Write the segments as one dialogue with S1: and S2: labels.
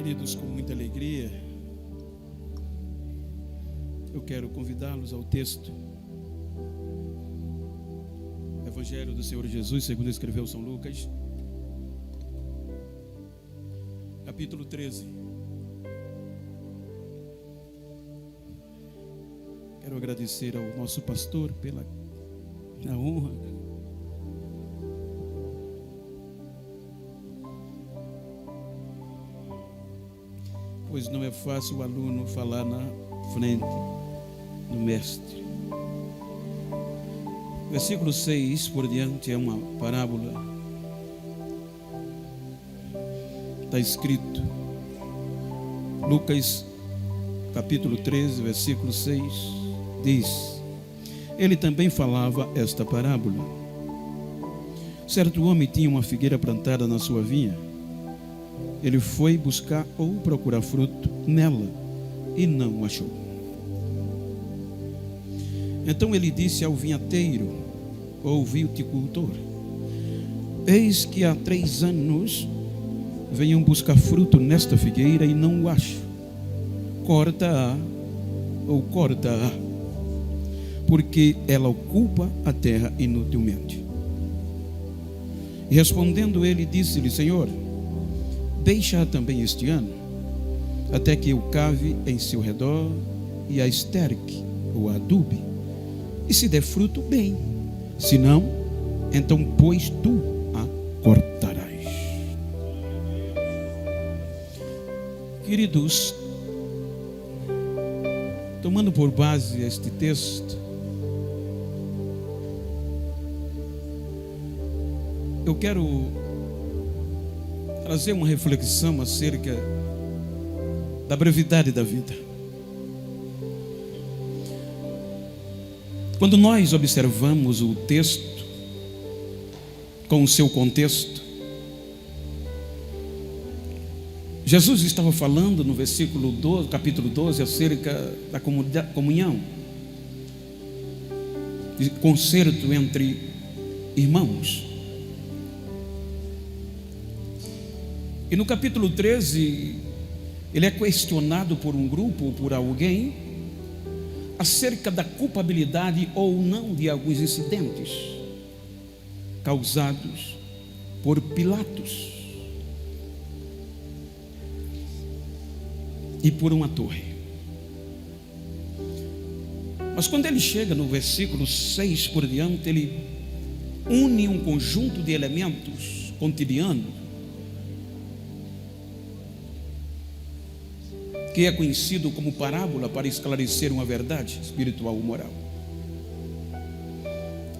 S1: Queridos, com muita alegria, eu quero convidá-los ao texto Evangelho do Senhor Jesus, segundo escreveu São Lucas, capítulo 13. Quero agradecer ao nosso pastor pela honra. Pois não é fácil o aluno falar na frente do mestre. Versículo 6 por diante é uma parábola. Está escrito, Lucas capítulo 13, versículo 6, diz: ele também falava esta parábola. Certo homem tinha uma figueira plantada na sua vinha. Ele foi buscar ou procurar fruto nela e não achou. Então ele disse ao vinhateiro ou viticultor: eis que há 3 anos venham buscar fruto nesta figueira e não o acho. Corta-a ou corta-a, porque ela ocupa a terra inutilmente. E respondendo ele, disse-lhe: Senhor, deixa também este ano, até que eu cave em seu redor e a esterque ou a adube, e se der fruto, bem; se não, então pois tu a cortarás. Queridos, tomando por base este texto, eu quero trazer uma reflexão acerca da brevidade da vida. Quando nós observamos o texto com o seu contexto, Jesus estava falando no versículo 12, capítulo 12, acerca da comunhão, de concerto entre irmãos. E no capítulo 13, ele é questionado por um grupo, por alguém, acerca da culpabilidade ou não de alguns incidentes causados por Pilatos e por uma torre. Mas quando ele chega no versículo 6 por diante, ele une um conjunto de elementos cotidianos que é conhecido como parábola para esclarecer uma verdade espiritual ou moral.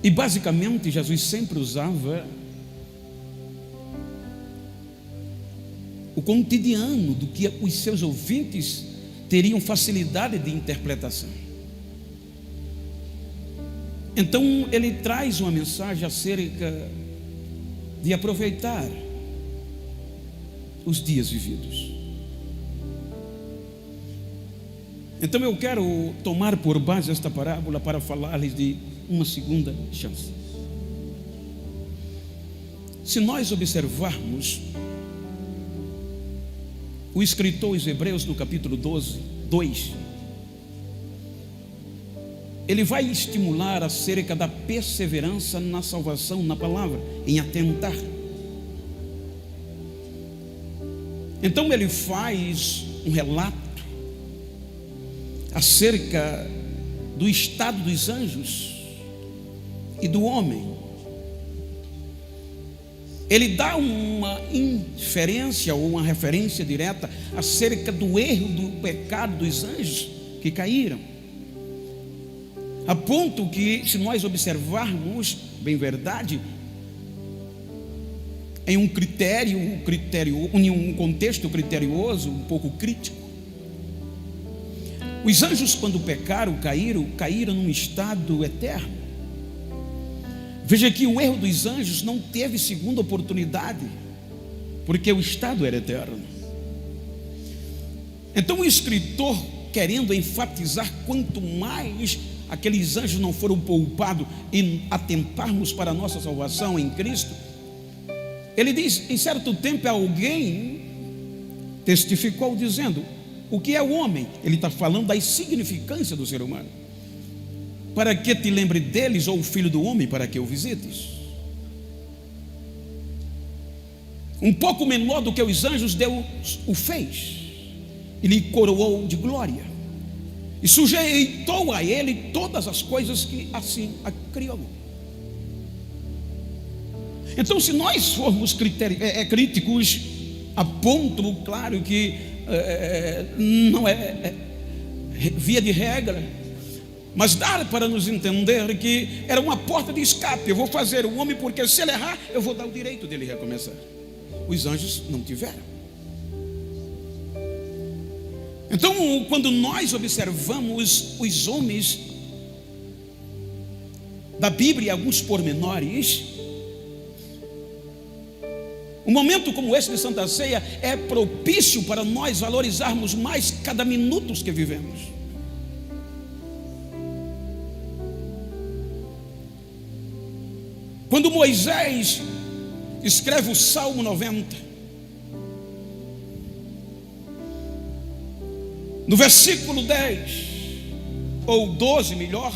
S1: E basicamente Jesus sempre usava o cotidiano do que os seus ouvintes teriam facilidade de interpretação. Então ele traz uma mensagem acerca de aproveitar os dias vividos. Então eu quero tomar por base esta parábola para falar-lhes de uma segunda chance. Se nós observarmos o escritor aos Hebreus no capítulo 12, 2, ele vai estimular acerca da perseverança na salvação, na palavra, em atentar. Então ele faz um relato acerca do estado dos anjos e do homem. Ele dá uma inferência ou uma referência direta acerca do erro, do pecado dos anjos que caíram, a ponto que, se nós observarmos bem verdade, em um em um contexto criterioso, um pouco crítico, os anjos, quando pecaram, caíram num estado eterno. Veja que o erro dos anjos não teve segunda oportunidade, porque o estado era eterno. Então o escritor, querendo enfatizar quanto mais aqueles anjos não foram poupados e atentarmos para a nossa salvação, salvação em Cristo, ele diz: em certo tempo alguém testificou dizendo: o que é o homem? Ele está falando da insignificância do ser humano. Para que te lembre deles, ou o filho do homem, para que o visites? Um pouco menor do que os anjos, Deus o fez e lhe coroou de glória, e sujeitou a ele todas as coisas que assim a criou. Então, se nós formos críticos, a ponto, claro que não é via de regra, mas dá para nos entender que era uma porta de escape. Eu vou fazer o homem, porque se ele errar, eu vou dar o direito dele recomeçar. Os anjos não tiveram. Então, quando nós observamos os homens da Bíblia, alguns pormenores, um momento como esse de Santa Ceia é propício para nós valorizarmos mais cada minuto que vivemos. Quando Moisés escreve o Salmo 90, no versículo 10 ou 12 melhor,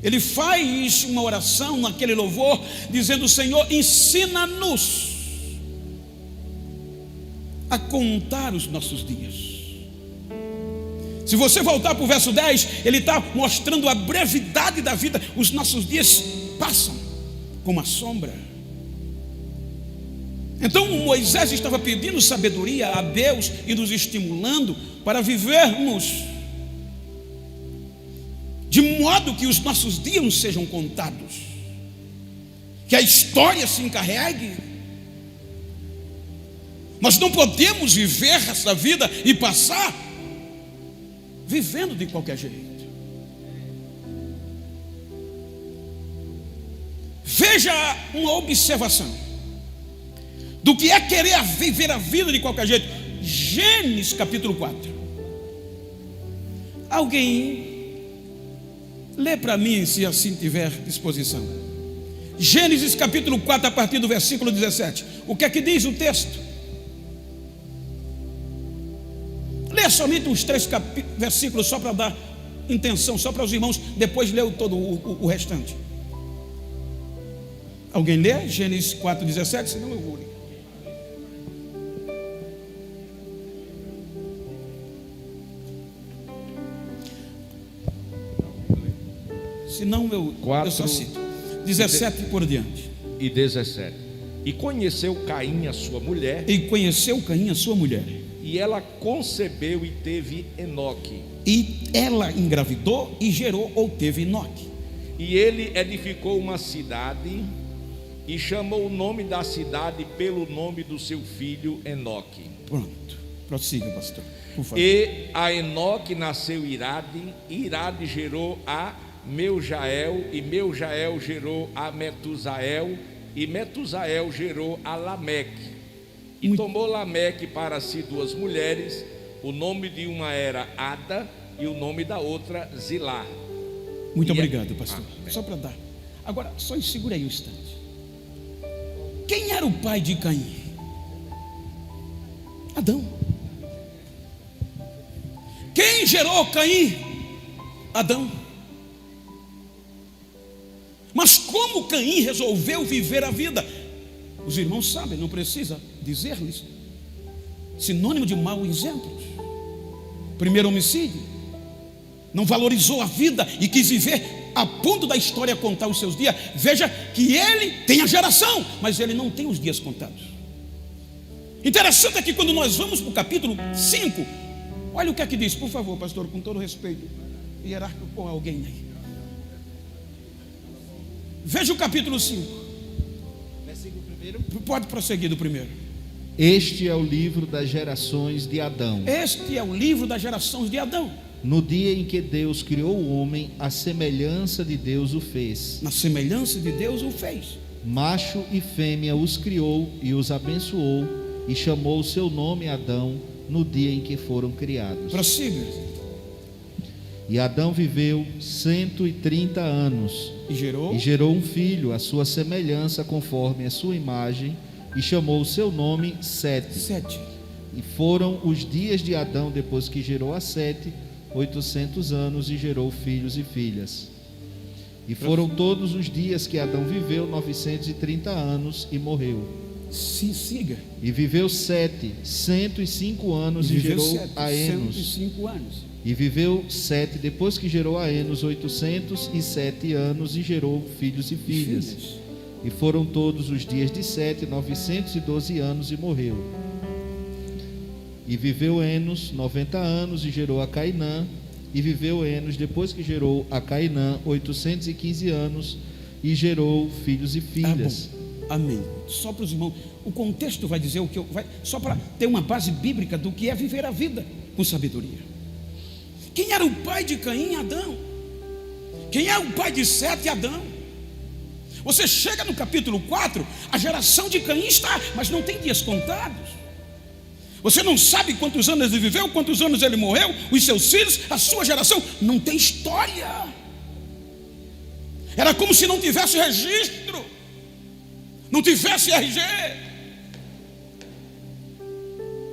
S1: ele faz uma oração naquele louvor, dizendo: Senhor, ensina-nos a contar os nossos dias. Se você voltar para o verso 10, ele está mostrando a brevidade da vida. Os nossos dias passam como a sombra. Então Moisés estava pedindo sabedoria a Deus e nos estimulando para vivermos de modo que os nossos dias não sejam contados, que a história se encarregue. Nós não podemos viver essa vida e passar vivendo de qualquer jeito. Veja uma observação do que é querer viver a vida de qualquer jeito. Gênesis capítulo 4. Alguém lê para mim, se assim tiver disposição. Gênesis capítulo 4, a partir do versículo 17. O que é que diz o texto? Lê somente uns 3 versículos, só para dar intenção, só para os irmãos depois ler todo o restante. Alguém lê? Gênesis 4, 17, senão eu vou ler. Senão eu só cito 17 por diante.
S2: E 17. E conheceu Caim a sua mulher.
S1: E conheceu Caim a sua mulher.
S2: E ela concebeu e teve Enoque.
S1: E ela engravidou e gerou ou teve Enoque.
S2: E ele edificou uma cidade e chamou o nome da cidade pelo nome do seu filho Enoque.
S1: Pronto, prossiga, pastor, por favor.
S2: E a Enoque nasceu Irade, e Irade gerou a Meujael, e Meujael gerou a Metusael, e Metusael gerou a Lameque. E tomou Lameque para si 2 mulheres, o nome de uma era Ada e o nome da outra Zilá.
S1: Muito obrigado, pastor. Só para dar. Agora, só segura aí um instante. Quem era o pai de Caim? Adão. Quem gerou Caim? Adão. Mas como Caim resolveu viver a vida? Os irmãos sabem, não precisa dizer-lhes. Sinônimo de mau exemplos. Primeiro homicídio. Não valorizou a vida e quis viver a ponto da história contar os seus dias. Veja que ele tem a geração, mas ele não tem os dias contados. Interessante é que quando nós vamos para o capítulo 5, olha o que é que diz, por favor, pastor, com todo respeito hierárquico com alguém aí. Veja o capítulo 5.
S3: Versículo 1.
S1: Pode prosseguir do primeiro.
S3: Este é o livro das gerações de Adão.
S1: Este é o livro das gerações de Adão.
S3: No dia em que Deus criou o homem, a semelhança de Deus o fez.
S1: Na semelhança de Deus o fez.
S3: Macho e fêmea os criou e os abençoou, e chamou o seu nome Adão no dia em que foram criados.
S1: Prossiga.
S3: E Adão viveu 130 anos
S1: E
S3: gerou um filho, à sua semelhança, conforme a sua imagem, e chamou o seu nome Sete. E foram os dias de Adão depois que gerou a Sete, 800 anos, e gerou filhos e filhas. E foram todos os dias que Adão viveu, 930 anos, e morreu.
S1: Sim, siga.
S3: E viveu Sete, 105 anos, e gerou a Enos.
S1: 105 anos.
S3: E viveu Sete, depois que gerou a Enos, 807 anos, e gerou filhos e filhas. E foram todos os dias de Sete, 912 anos, e morreu. E viveu Enos 90 anos, e gerou a Cainã. E viveu Enos, depois que gerou a Cainã, 815 anos, e gerou filhos e filhas.
S1: Amém. Só para os irmãos, o contexto vai dizer o que só para ter uma base bíblica do que é viver a vida com sabedoria. Quem era o pai de Caim? Adão. Quem é o pai de Sete? Adão. Você chega no capítulo 4, a geração de Caim está, mas não tem dias contados. Você não sabe quantos anos ele viveu, quantos anos ele morreu, os seus filhos, a sua geração, não tem história. Era como se não tivesse registro, não tivesse RG.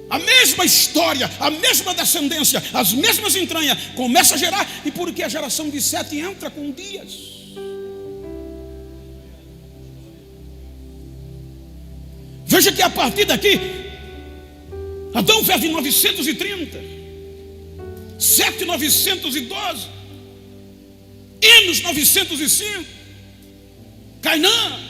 S1: A mesma história, a mesma descendência, as mesmas entranhas, começa a gerar. E por que a geração de Sete entra com dias? Veja que a partir daqui, Adão vive em 930, Sete 912, Enos 905, Cainã,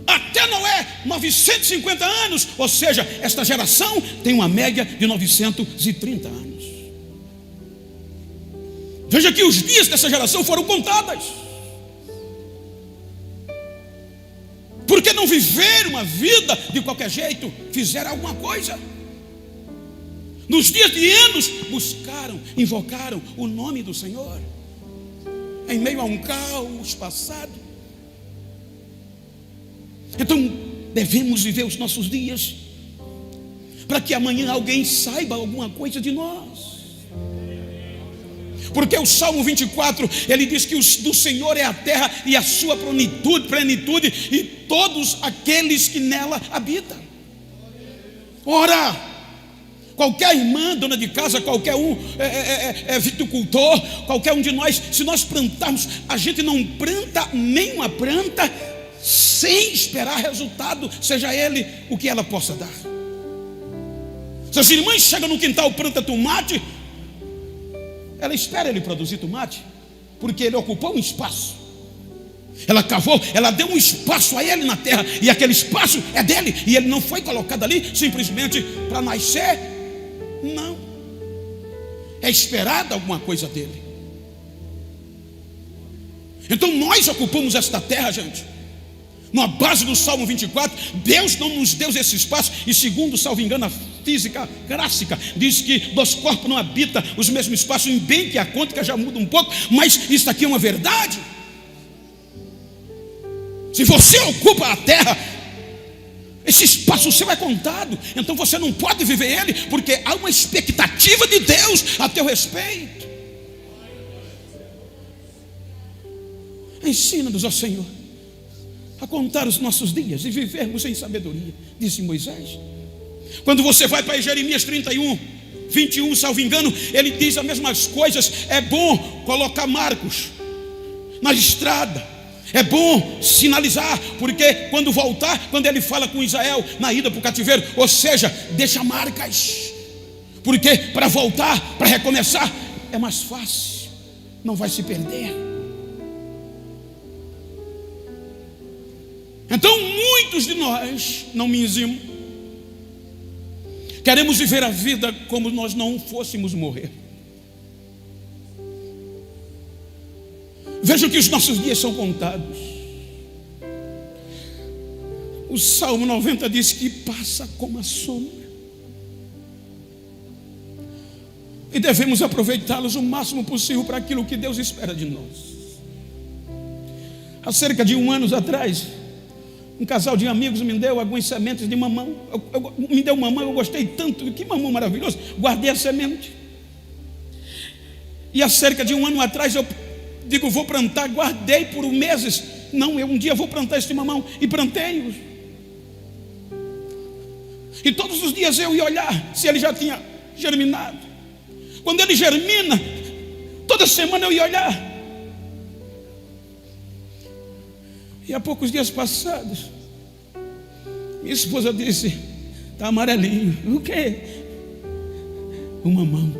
S1: até Noé 950 anos. Ou seja, esta geração tem uma média de 930 anos. Veja que os dias dessa geração foram contadas. Porque não viveram uma vida de qualquer jeito, fizeram alguma coisa. Nos dias de Enos, buscaram, invocaram o nome do Senhor, em meio a um caos passado. Então, devemos viver os nossos dias, para que amanhã alguém saiba alguma coisa de nós. Porque o Salmo 24, ele diz que do Senhor é a terra e a sua plenitude, e todos aqueles que nela habitam. Ora, qualquer irmã, dona de casa, qualquer um viticultor, qualquer um de nós, se nós plantarmos, a gente não planta nem uma planta sem esperar resultado, seja ele o que ela possa dar. Se as irmãs chegam no quintal, planta tomate, ela espera ele produzir tomate, porque ele ocupou um espaço. Ela cavou, ela deu um espaço a ele na terra, e aquele espaço é dele, e ele não foi colocado ali simplesmente para nascer. Não, é esperada alguma coisa dele. Então nós ocupamos esta terra, gente. Na base do Salmo 24, Deus não nos deu esse espaço. E segundo, salvo engano, a física clássica diz que dois corpos não habitam os mesmos espaços. Em bem que a quântica já muda um pouco, mas isso aqui é uma verdade. Se você ocupa a terra, esse espaço seu é contado. Então você não pode viver ele, porque há uma expectativa de Deus a teu respeito. Ensina-nos, ó Senhor, a contar os nossos dias e vivermos em sabedoria, disse Moisés. Quando você vai para Jeremias 31, 21, salvo engano, ele diz as mesmas coisas. É bom colocar marcos na estrada, é bom sinalizar, porque quando voltar, quando ele fala com Israel na ida para o cativeiro, ou seja, deixa marcas, porque para voltar, para recomeçar, é mais fácil, não vai se perder. Então muitos de nós, não me eximo, queremos viver a vida como nós não fôssemos morrer. Vejam que os nossos dias são contados. O Salmo 90 diz que passa como a sombra, e devemos aproveitá-los o máximo possível para aquilo que Deus espera de nós. Há cerca de 1 ano atrás, um casal de amigos me deu algumas sementes de mamão. Me deu mamão, eu gostei tanto, que mamão maravilhoso. Guardei a semente. E há cerca de 1 ano atrás eu digo, vou plantar, guardei por meses. Não, um dia vou plantar este mamão, e plantei-os. E todos os dias eu ia olhar se ele já tinha germinado. Quando ele germina, toda semana eu ia olhar. E há poucos dias passados, minha esposa disse: está amarelinho. O quê? Uma mão.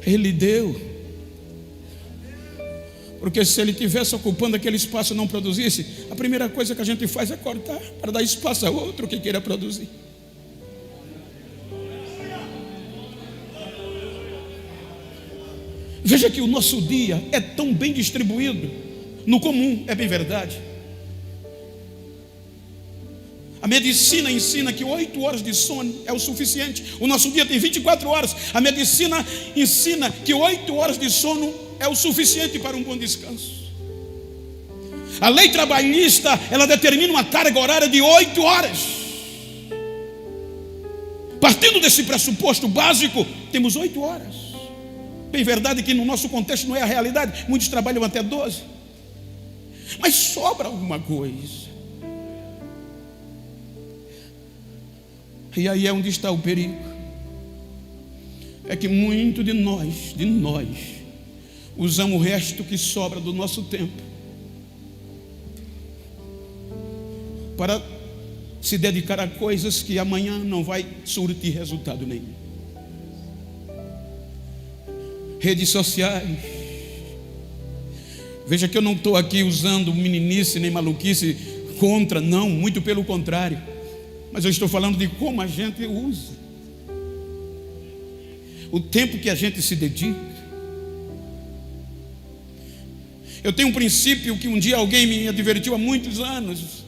S1: Ele deu. Porque se ele estivesse ocupando aquele espaço e não produzisse, a primeira coisa que a gente faz é cortar, para dar espaço a outro que queira produzir. Veja que o nosso dia é tão bem distribuído. No comum, é bem verdade. A medicina ensina que 8 horas de sono é o suficiente. O nosso dia tem 24 horas. A medicina ensina que 8 horas de sono é o suficiente para um bom descanso. A lei trabalhista, ela determina uma carga horária de 8 horas. Partindo desse pressuposto básico, temos 8 horas. Bem verdade que no nosso contexto não é a realidade. Muitos trabalham até 12. Mas sobra alguma coisa. E aí é onde está o perigo. É que muito de nós usamos o resto que sobra do nosso tempo para se dedicar a coisas que amanhã não vai surtir resultado nenhum. Redes sociais. Veja que eu não estou aqui usando meninice nem maluquice contra, não, muito pelo contrário. Mas eu estou falando de como a gente usa o tempo que a gente se dedica. Eu tenho um princípio que um dia alguém me advertiu há muitos anos,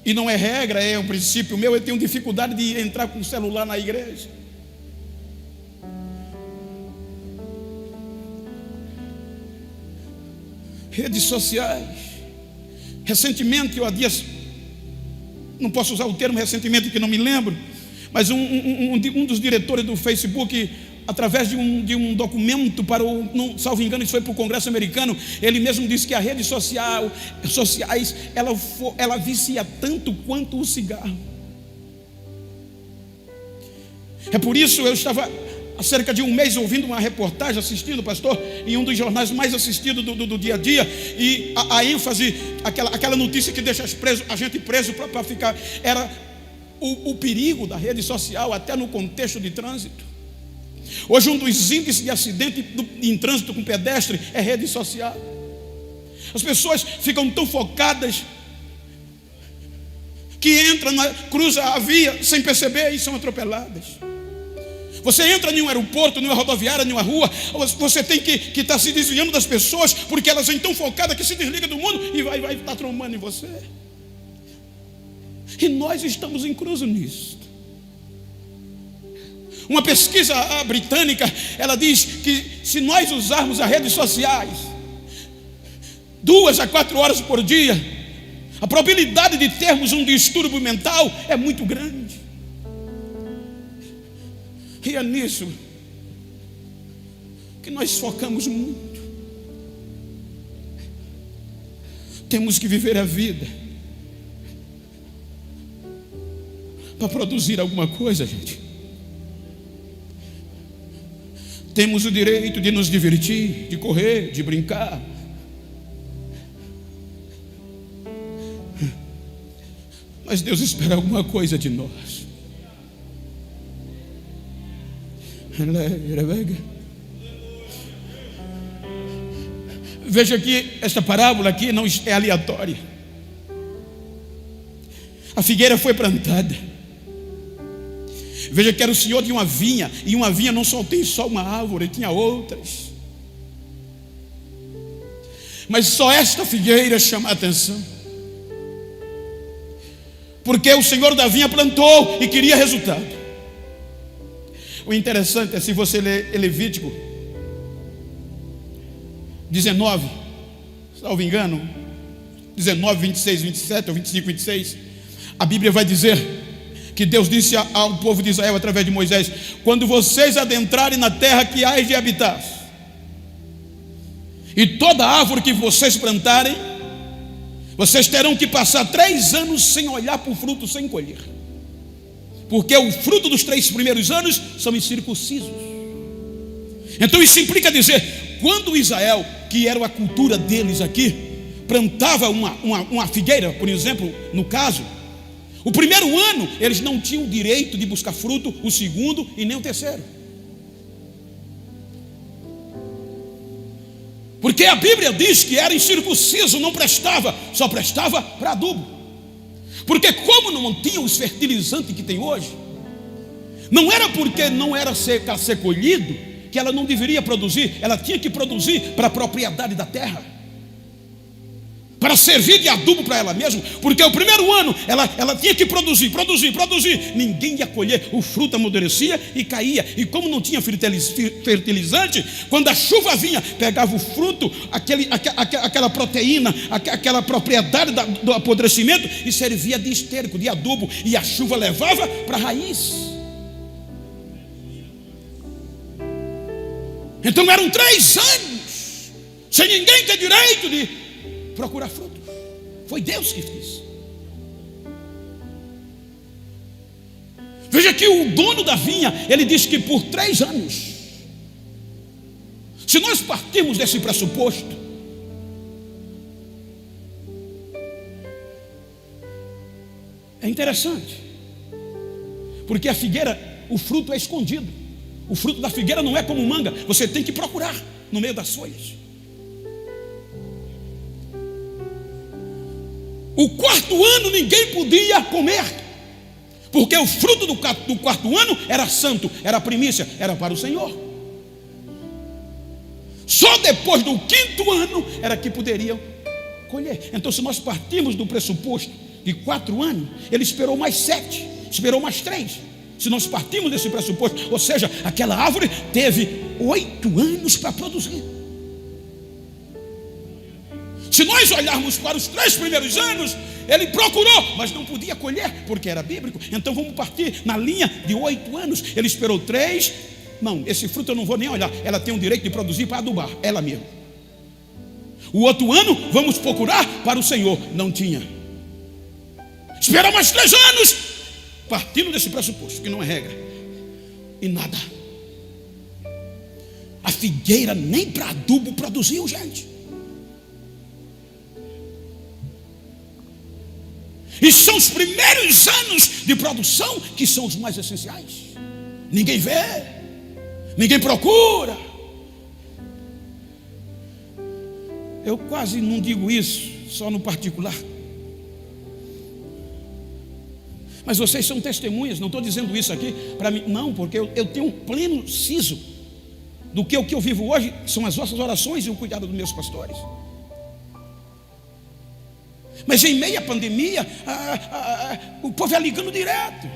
S1: e não é regra, é um princípio meu. Eu tenho dificuldade de entrar com o celular na igreja. Redes sociais. Recentemente, eu há dias, não posso usar o termo recentemente que não me lembro, mas um dos diretores do Facebook, através de um documento para o, não, salvo engano, isso foi para o Congresso americano, ele mesmo disse que a rede sociais, ela vicia tanto quanto o cigarro. É por isso eu estava há cerca de um mês ouvindo uma reportagem, assistindo, pastor, em um dos jornais mais assistidos do dia a dia, e a ênfase, aquela notícia que deixa a gente preso para ficar, era o perigo da rede social, até no contexto de trânsito. Hoje um dos índices de acidente em trânsito com pedestre é rede social. As pessoas ficam tão focadas que entram, cruzam a via sem perceber e são atropeladas. Você entra em um aeroporto, em uma rodoviária, em uma rua, você tem que estar se desviando das pessoas, porque elas são tão focadas que se desliga do mundo e vai estar trombando em você. E nós estamos inclusos nisso. Uma pesquisa britânica, ela diz que se nós usarmos as redes sociais 2 a 4 horas por dia, a probabilidade de termos um distúrbio mental é muito grande. E é nisso que nós focamos muito. Temos que viver a vida para produzir alguma coisa, gente. Temos o direito de nos divertir, de correr, de brincar. Mas Deus espera alguma coisa de nós. Veja que esta parábola aqui não é aleatória. A figueira foi plantada. Veja que era o senhor de uma vinha, e uma vinha não só tem só uma árvore, tinha outras. Mas só esta figueira chama a atenção, porque o senhor da vinha plantou e queria resultado. O interessante é, se você ler Levítico 19, salvo engano, 19, 26, 27 ou 25, 26, a Bíblia vai dizer que Deus disse ao povo de Israel através de Moisés: quando vocês adentrarem na terra que há de habitar, e toda árvore que vocês plantarem, Vocês terão que passar 3 anos sem olhar para o fruto, sem colher. Porque o fruto dos 3 primeiros anos são incircuncisos. Então isso implica dizer, quando Israel, que era a cultura deles aqui, plantava uma figueira, por exemplo, no caso, o primeiro ano eles não tinham o direito de buscar fruto, o segundo e nem o terceiro. Porque a Bíblia diz que era incircunciso, não prestava, só prestava para adubo. Porque como não tinha os fertilizantes que tem hoje, não era porque não era ser colhido que ela não deveria produzir, ela tinha que produzir para a propriedade da terra, para servir de adubo para ela mesma. Porque o primeiro ano ela tinha que produzir, ninguém ia colher, o fruto amadurecia e caía, e como não tinha fertilizante, quando a chuva vinha, pegava o fruto, aquela proteína, aquela propriedade do apodrecimento, e servia de esterco, de adubo, e a chuva levava para a raiz. Então eram 3 anos sem ninguém ter direito de procurar frutos. Foi Deus que fez. Veja que o dono da vinha, ele diz que por 3 anos, se nós partirmos desse pressuposto, é interessante, porque a figueira, o fruto é escondido. O fruto da figueira não é como manga, você tem que procurar no meio das folhas. O 4º ano ninguém podia comer, porque o fruto do 4º ano era santo, era primícia, era para o Senhor. Só depois do 5º ano era que poderiam colher. Então, se nós partirmos do pressuposto de 4 anos, ele esperou mais 7, esperou mais 3. Se nós partimos desse pressuposto, ou seja, aquela árvore teve 8 anos para produzir. Se nós olharmos para os 3 primeiros anos, ele procurou, mas não podia colher, porque era bíblico. Então vamos partir na linha de 8 anos. Ele esperou 3. Não, esse fruto eu não vou nem olhar. Ela tem o direito de produzir para adubar, ela mesma. O outro ano, vamos procurar para o Senhor. Não tinha. Esperou mais 3 anos, partindo desse pressuposto, que não é regra. E nada. A figueira nem para adubo produziu, gente. E são os primeiros anos de produção que são os mais essenciais. Ninguém vê, ninguém procura. Eu quase não digo isso, só no particular. Mas vocês são testemunhas, não estou dizendo isso aqui para mim, não, porque eu tenho um pleno siso do que o que eu vivo hoje são as vossas orações e o cuidado dos meus pastores. Mas em meio à pandemia, o povo é ligando direto.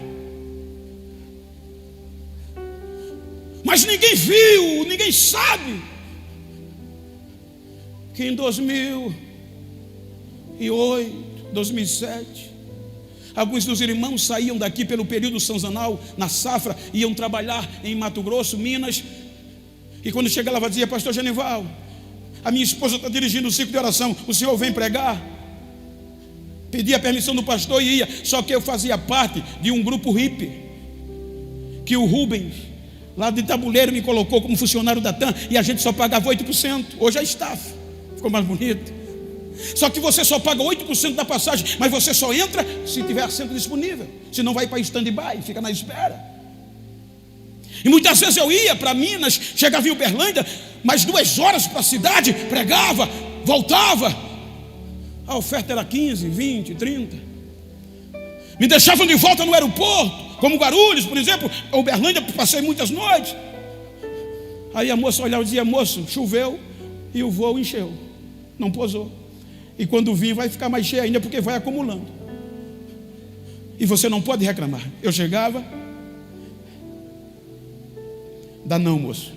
S1: Mas ninguém viu, ninguém sabe que em 2008, 2007, alguns dos irmãos saíam daqui pelo período sazonal, na safra, iam trabalhar em Mato Grosso, Minas. E quando chegava lá, dizia: pastor Genival, a minha esposa está dirigindo o ciclo de oração, o senhor vem pregar? Pedia a permissão do pastor e ia. Só que eu fazia parte de um grupo hippie, que o Rubens, lá de Tabuleiro, me colocou como funcionário da TAM, e a gente só pagava 8%. Hoje é staff, ficou mais bonito. Só que você só paga 8% da passagem, mas você só entra se tiver assento disponível, senão vai para stand-by, fica na espera. E muitas vezes eu ia para Minas, chegava em Uberlândia, mais 2 horas para a cidade, pregava, voltava. A oferta era 15, 20, 30. Me deixavam de volta no aeroporto, como Guarulhos, por exemplo. Uberlândia, passei muitas noites. Aí a moça olhava e dizia: moço, choveu e o voo encheu, não pousou. E quando vir vai ficar mais cheio ainda, porque vai acumulando. E você não pode reclamar. Eu chegava: dá não, moço,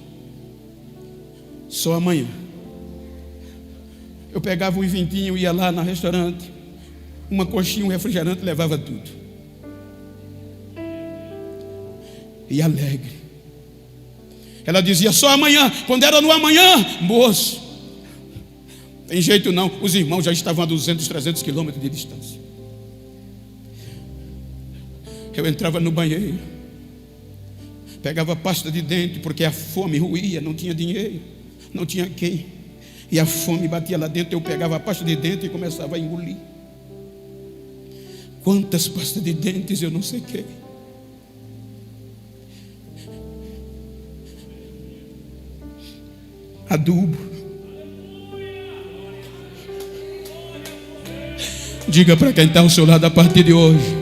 S1: só amanhã. Eu pegava um vintinho, ia lá no restaurante, uma coxinha, um refrigerante, levava tudo. E alegre. Ela dizia: só amanhã. Quando era no amanhã, moço, Tem jeito não, os irmãos já estavam a 200, 300 quilômetros de distância. Eu entrava no banheiro, pegava pasta de dente, porque a fome ruía, não tinha dinheiro, não tinha quem. E a fome batia lá dentro, eu pegava a pasta de dente e começava a engolir. Quantas pastas de dentes eu não sequei. Adubo. Diga para quem está ao seu lado a partir de hoje.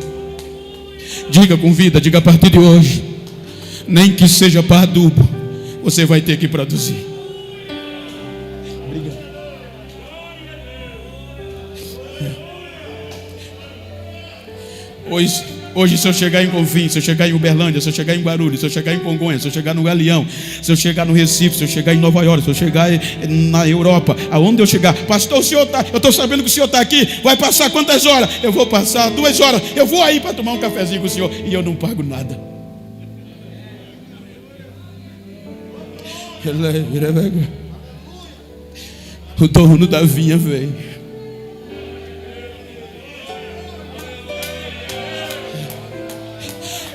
S1: Diga com vida, diga a partir de hoje. Nem que seja para adubo, você vai ter que produzir. Obrigado. Hoje, se eu chegar em Confins, se eu chegar em Uberlândia, se eu chegar em Guarulhos, se eu chegar em Congonhas, se eu chegar no Galeão, se eu chegar no Recife, se eu chegar em Nova York, se eu chegar na Europa, aonde eu chegar, pastor, o senhor está, eu estou sabendo que o senhor está aqui, vai passar quantas horas? Eu vou passar 2 horas, eu vou aí para tomar um cafezinho com o senhor, e eu não pago nada. O dono da vinha veio.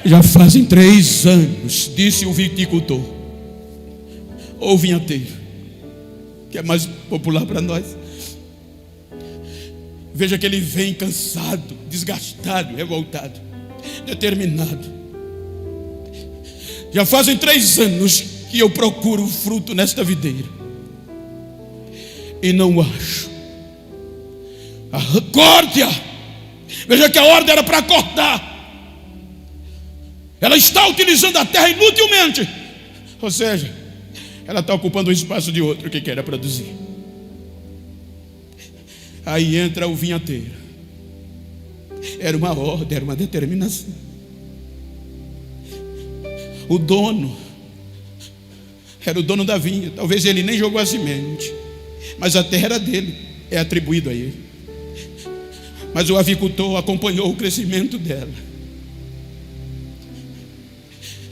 S1: Já fazem 3 anos, disse o viticultor, ou vinhateiro, que é mais popular para nós. Veja que ele vem cansado, desgastado, revoltado, determinado. Já fazem 3 anos que eu procuro fruto nesta videira e não acho. Acorde-a. Veja que a ordem era para cortar. Ela está utilizando a terra inutilmente. Ou seja, ela está ocupando o espaço de outro que quer produzir. Aí entra o vinhateiro. Era uma ordem, era uma determinação. O dono era o dono da vinha. Talvez ele nem jogou a semente, mas a terra era dele, é atribuído a ele. Mas o avicultor acompanhou o crescimento dela,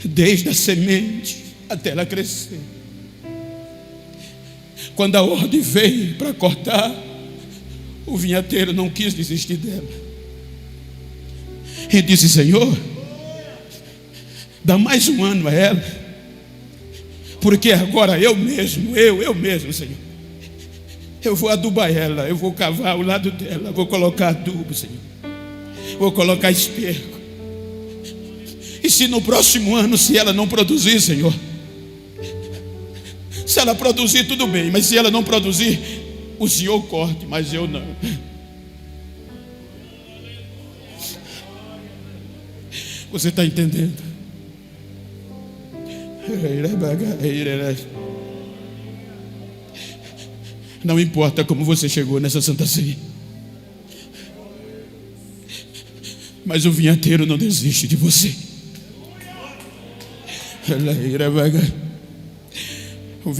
S1: desde a semente até ela crescer. Quando a ordem veio para cortar, o vinhateiro não quis desistir dela. E disse: Senhor, dá mais 1 ano a ela, porque agora eu mesmo, Senhor, eu vou adubar ela, eu vou cavar ao lado dela, vou colocar adubo, Senhor, vou colocar esterco. E se no próximo ano, se ela não produzir, Senhor, se ela produzir, tudo bem, mas se ela não produzir, o Senhor corte, mas eu não. Você está entendendo? Não importa como você chegou nessa Santa Ceia, mas o vinhateiro não desiste de você. O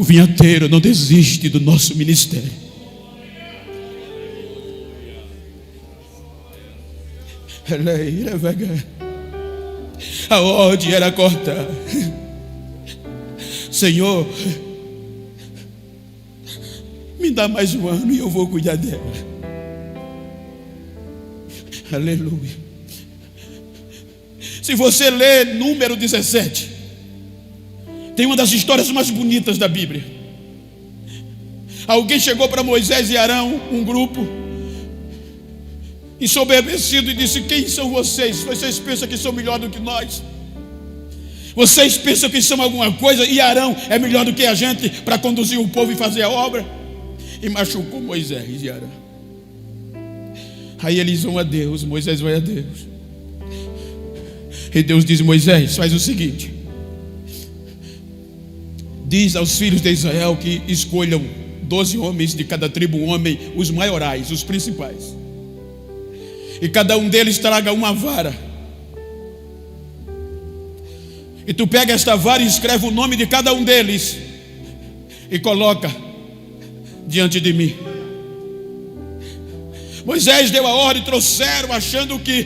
S1: vinhateiro não desiste do nosso ministério. A ordem era cortar. Senhor, me dá mais 1 ano e eu vou cuidar dela. Aleluia. Se você ler Número 17, tem uma das histórias mais bonitas da Bíblia. Alguém chegou para Moisés e Arão, um grupo, ensoberbecido, e disse: quem são vocês? Vocês pensam que são melhor do que nós? Vocês pensam que são alguma coisa? E Arão é melhor do que a gente para conduzir o povo e fazer a obra? E machucou Moisés e Arão. Aí eles vão a Deus, Moisés vai a Deus. E Deus diz: Moisés, faz o seguinte: diz aos filhos de Israel que escolham 12 homens de cada tribo, um homem, os maiorais, os principais. E cada um deles traga uma vara. E tu pega esta vara e escreve o nome de cada um deles e coloca diante de mim. Moisés deu a ordem, trouxeram, achando que...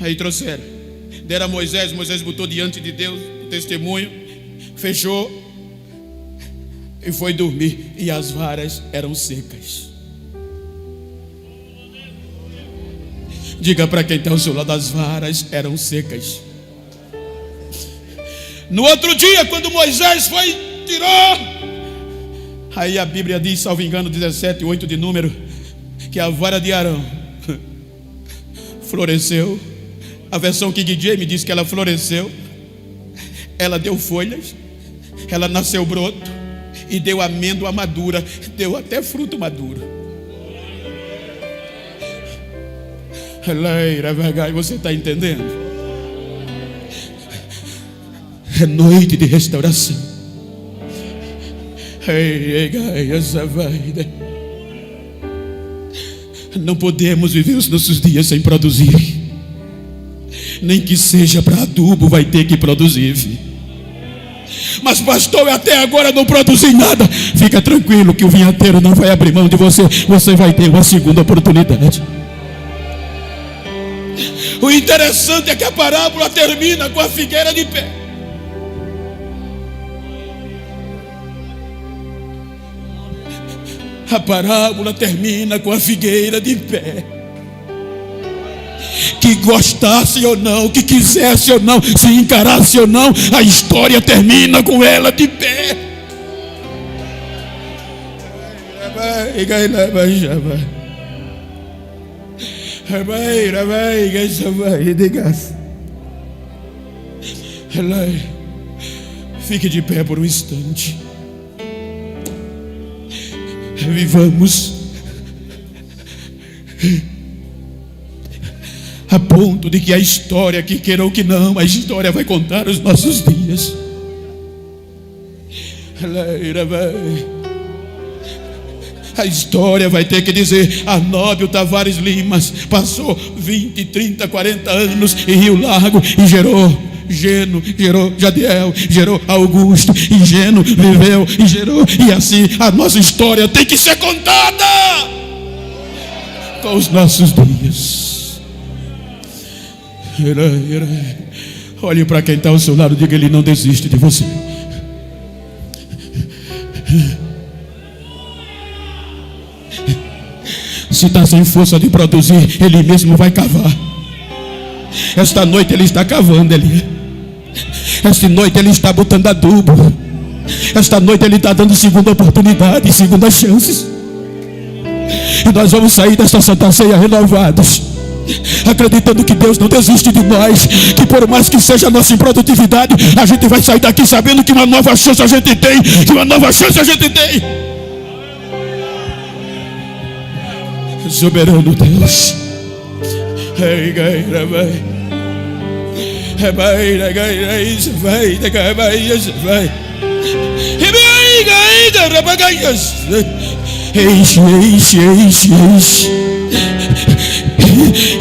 S1: Aí trouxeram. Deram a Moisés, Moisés botou diante de Deus o testemunho, fechou e foi dormir, e as varas eram secas. Diga para quem está ao seu lado: as varas eram secas. No outro dia, quando Moisés foi, tirou, aí a Bíblia diz, salvo engano, 17:8 de Número, que a vara de Arão floresceu. A versão King James diz que ela floresceu, ela deu folhas, ela nasceu broto e deu amêndoa madura, deu até fruto maduro. Você está entendendo? É noite de restauração. Não podemos viver os nossos dias sem produzir. Nem que seja para adubo, vai ter que produzir. Mas pastor, até agora não produzi nada. Fica tranquilo que o vinhateiro não vai abrir mão de você. Você vai ter uma segunda oportunidade. O interessante é que a parábola termina com a figueira de pé. A parábola termina com a figueira de pé. Que gostasse ou não, que quisesse ou não, se encarasse ou não, a história termina com ela de pé. Fique de pé por um instante. Vivamos a ponto de que a história, que queira ou que não, a história vai contar os nossos dias. A história vai ter que dizer: Arnóbio Tavares Limas passou 20, 30, 40 anos em Rio Largo e gerou Geno, gerou Jadiel, gerou Augusto, e Geno viveu e gerou, e assim a nossa história tem que ser contada com os nossos dias. Olhe para quem está ao seu lado, diga: ele não desiste de você. Se está sem força de produzir, ele mesmo vai cavar. Esta noite ele está cavando ali. Esta noite ele está botando adubo. Esta noite ele está dando segunda oportunidade, segundas chances. E nós vamos sair desta Santa Ceia renovados, acreditando que Deus não desiste de nós, que por mais que seja a nossa improdutividade, a gente vai sair daqui sabendo que uma nova chance a gente tem, que uma nova chance a gente tem. Soberano Deus. Enche.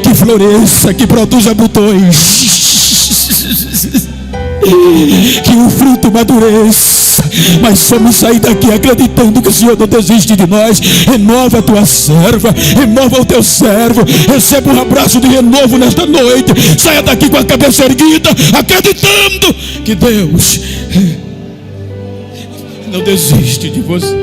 S1: Que floresça, que produza botões, que o fruto madureça. Mas vamos sair daqui acreditando que o Senhor não desiste de nós. Renova a tua serva, renova o teu servo. Receba um abraço de renovo nesta noite. Saia daqui com a cabeça erguida, acreditando que Deus não desiste de você.